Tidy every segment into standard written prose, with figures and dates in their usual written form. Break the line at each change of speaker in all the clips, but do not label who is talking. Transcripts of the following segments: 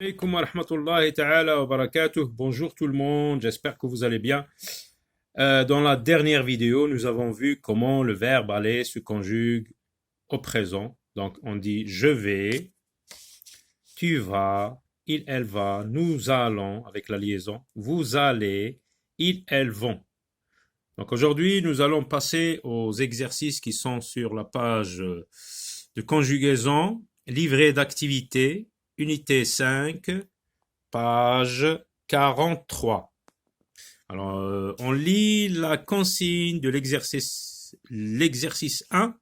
Alaikum wa rahmatullahi ta'ala wa barakatuh. Bonjour tout le monde, j'espère que vous allez bien. Dans la dernière vidéo, nous avons vu comment le verbe aller se conjugue au présent. Donc on dit je vais, tu vas, il, elle va, nous allons avec la liaison, vous allez, ils, elles vont. Donc aujourd'hui, nous allons passer aux exercices qui sont sur la page de conjugaison, livret d'activité, unité 5, page 43. Alors, on lit la consigne de l'exercice 1.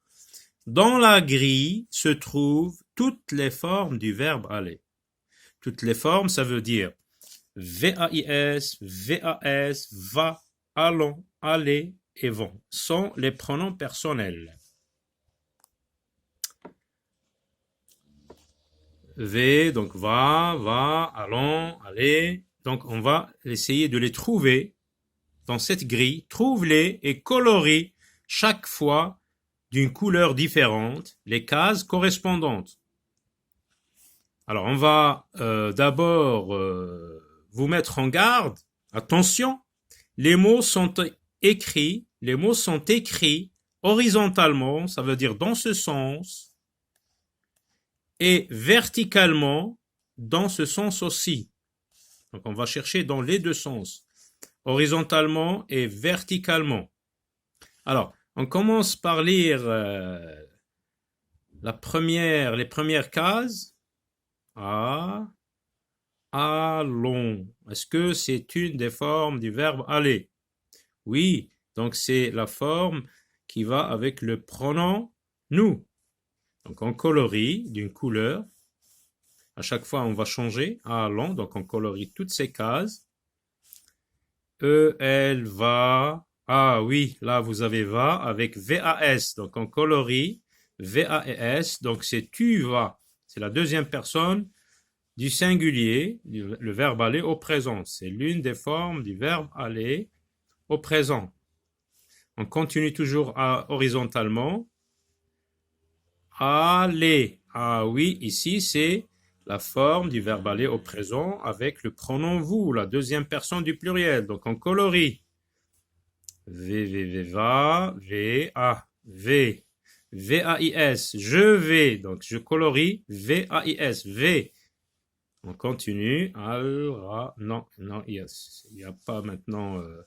Dans la grille se trouvent toutes les formes du verbe aller. Toutes les formes, ça veut dire VAIS, VAS, va, allons, aller et vont, sont les pronoms personnels. V, donc va, allons, aller. Donc, on va essayer de les trouver dans cette grille. Trouve-les et colorie chaque fois d'une couleur différente les cases correspondantes. Alors, on va d'abord vous mettre en garde. Attention, les mots sont écrits horizontalement, ça veut dire dans ce sens, et verticalement dans ce sens aussi. Donc on va chercher dans les deux sens, horizontalement et verticalement. Alors, on commence par lire les premières cases. Allons. Est-ce que c'est une des formes du verbe aller? Oui, donc c'est la forme qui va avec le pronom nous. Donc on colorie d'une couleur. À chaque fois, on va changer. Allons, donc on colorie toutes ces cases. Elle, va. Ah oui, là vous avez va avec VAS. Donc on colorie VAS. Donc c'est tu vas. C'est la deuxième personne du singulier, le verbe aller au présent. C'est l'une des formes du verbe aller au présent. On continue toujours horizontalement. Aller. Ah oui, ici c'est la forme du verbe aller au présent avec le pronom vous, la deuxième personne du pluriel. Donc on colorie. Va, V. V-A-I-S, je vais. Donc je colorie V-A-I-S, V. On continue. Non, il n'y a pas maintenant, il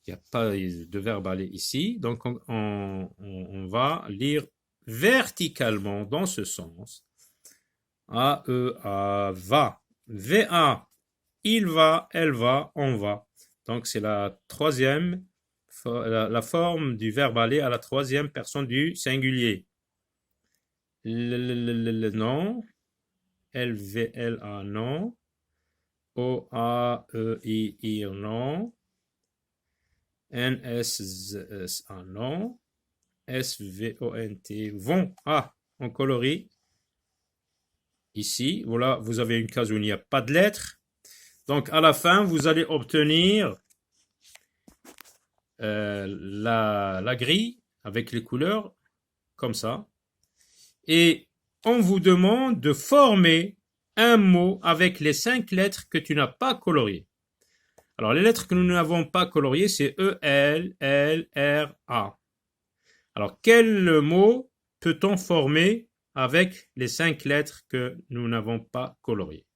n'y a pas de verbe aller ici. Donc on va lire verticalement dans ce sens. A, va. V-A, il va, elle va, on va. Donc c'est la troisième, la forme du verbe aller à la troisième personne du singulier. Non. L-V-L-A, non. O-A-E-I-R, non. N-S-S-A, non. S-V-O-N-T, vont. On colorie. Ici, voilà, vous avez une case où il n'y a pas de lettres. Donc, à la fin, vous allez obtenir la grille avec les couleurs, comme ça. Et on vous demande de former un mot avec les 5 lettres que tu n'as pas coloriées. Alors, les lettres que nous n'avons pas coloriées, c'est E, L, L, R, A. Alors, quel mot peut-on former avec les 5 lettres que nous n'avons pas coloriées?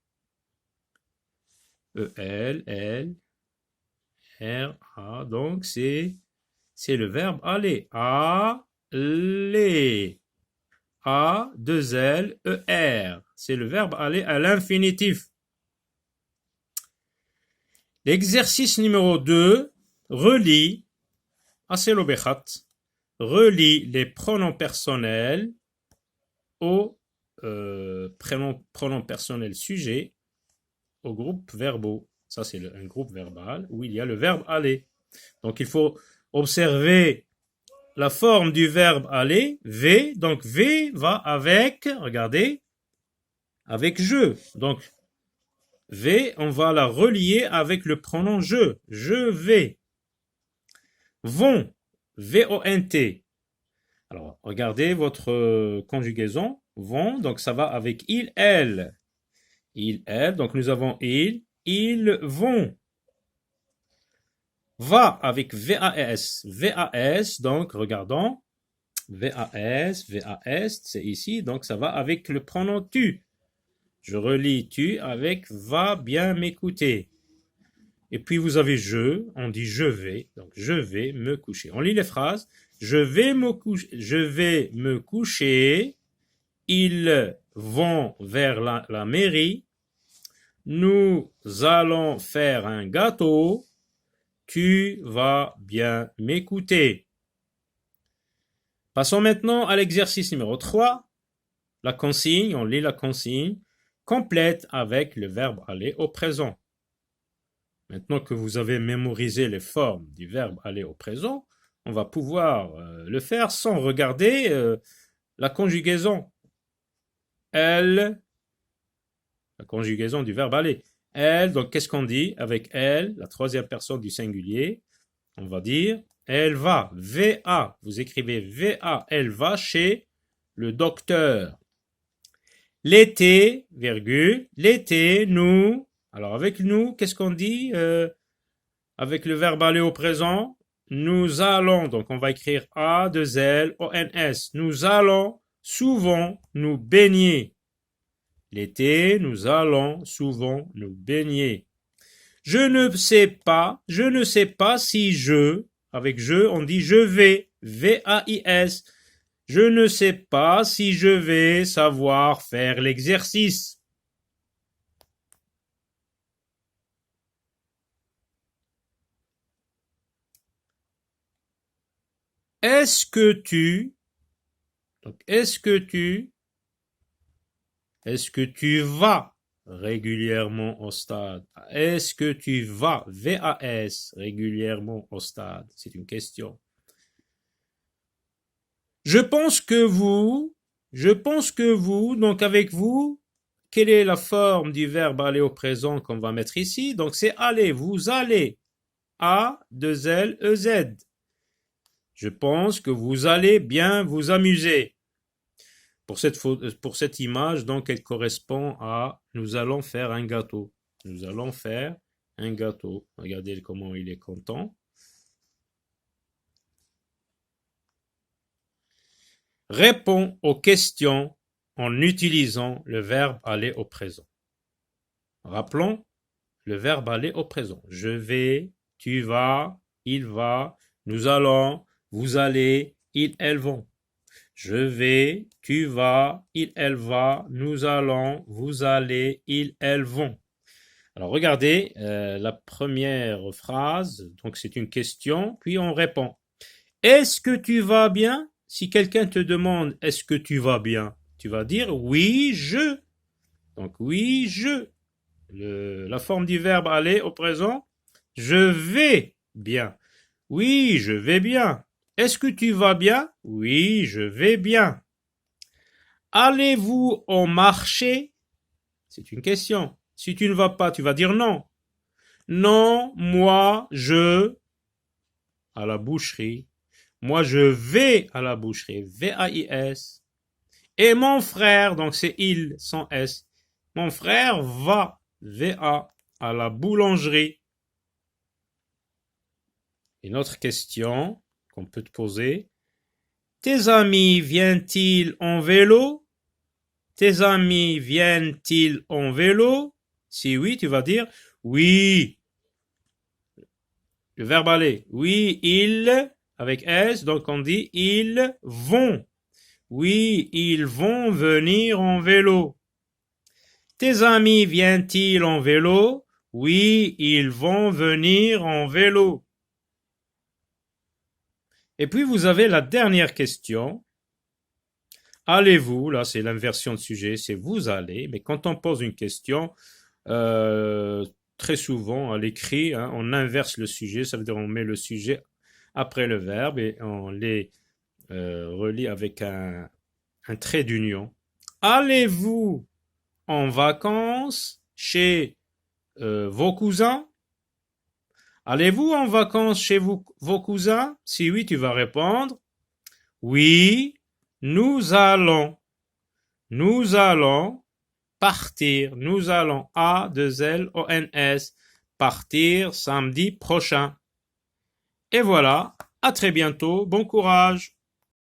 E, L, R, A. Donc, c'est le verbe aller. Aller. A, 2 L, E, R. C'est le verbe aller à l'infinitif. L'exercice numéro 2, relie, relie les pronoms personnels aux pronoms personnels sujets au groupe verbaux. Ça, c'est un groupe verbal où il y a le verbe aller. Donc, il faut observer la forme du verbe aller, V. Donc, V va avec, regardez, avec je. Donc, V, on va la relier avec le pronom je. Je vais. Vont. V-O-N-T. Alors, regardez votre conjugaison. Vont, donc ça va avec il, elle. ils, elles. Donc nous avons ils vont. Va avec VAS. VAS, donc regardons. VAS, c'est ici, donc ça va avec le pronom tu. Je relis tu avec va bien m'écouter. Et puis vous avez je, on dit je vais, donc je vais me coucher. On lit les phrases. Je vais me coucher, ils vont vers la mairie, nous allons faire un gâteau, tu vas bien m'écouter. Passons maintenant à l'exercice numéro 3. La consigne, on lit la consigne, complète avec le verbe aller au présent. Maintenant que vous avez mémorisé les formes du verbe aller au présent, on va pouvoir le faire sans regarder la conjugaison. Elle, la conjugaison du verbe aller. Elle, donc qu'est-ce qu'on dit avec elle, la troisième personne du singulier? On va dire elle va, V-A, vous écrivez V-A, elle va chez le docteur. L'été, virgule, l'été, nous, alors avec nous, qu'est-ce qu'on dit avec le verbe aller au présent? Nous allons, donc on va écrire A, 2 L, O-N-S, nous allons souvent nous baigner. L'été, nous allons souvent nous baigner. Je ne sais pas si je, avec je, on dit je vais, V-A-I-S. Je ne sais pas si je vais savoir faire l'exercice. Est-ce que tu vas régulièrement au stade? Est-ce que tu vas, V-A-S, régulièrement au stade? C'est une question. Je pense que vous, donc avec vous, quelle est la forme du verbe aller au présent qu'on va mettre ici? Donc c'est aller, vous allez. A, 2 L, E, Z. Je pense que vous allez bien vous amuser. Pour cette image, donc, elle correspond à nous allons faire un gâteau. Nous allons faire un gâteau. Regardez comment il est content. Réponds aux questions en utilisant le verbe aller au présent. Rappelons le verbe aller au présent. Je vais, tu vas, il va, nous allons, vous allez, ils, elles vont. Je vais, tu vas, il, elle va, nous allons, vous allez, ils, elles vont. Alors regardez la première phrase, donc c'est une question, puis on répond. Est-ce que tu vas bien? Si quelqu'un te demande est-ce que tu vas bien, tu vas dire oui, je. Donc oui, je. La forme du verbe aller au présent, je vais bien. Oui, je vais bien. Est-ce que tu vas bien? Oui, je vais bien. Allez-vous au marché? C'est une question. Si tu ne vas pas, tu vas dire non. Non, moi, je à la boucherie. Moi, je vais à la boucherie. V-A-I-S. Et mon frère, donc c'est il, sans S. Mon frère va, V-A, à la boulangerie. Une autre question qu'on peut te poser. Tes amis viennent-ils en vélo? Tes amis viennent-ils en vélo? Si oui, tu vas dire oui. Le verbe aller. Oui, ils, avec S, donc on dit ils vont. Oui, ils vont venir en vélo. Tes amis viennent-ils en vélo? Oui, ils vont venir en vélo. Et puis vous avez la dernière question. Allez-vous, là c'est l'inversion de sujet, c'est vous allez, mais quand on pose une question, très souvent à l'écrit, on inverse le sujet, ça veut dire on met le sujet après le verbe et on les relie avec un trait d'union. Allez-vous en vacances chez vos cousins? Allez-vous en vacances chez vos cousins? Si oui, tu vas répondre oui, nous allons. Nous allons partir. Nous allons A2LONS partir samedi prochain. Et voilà, à très bientôt, bon courage.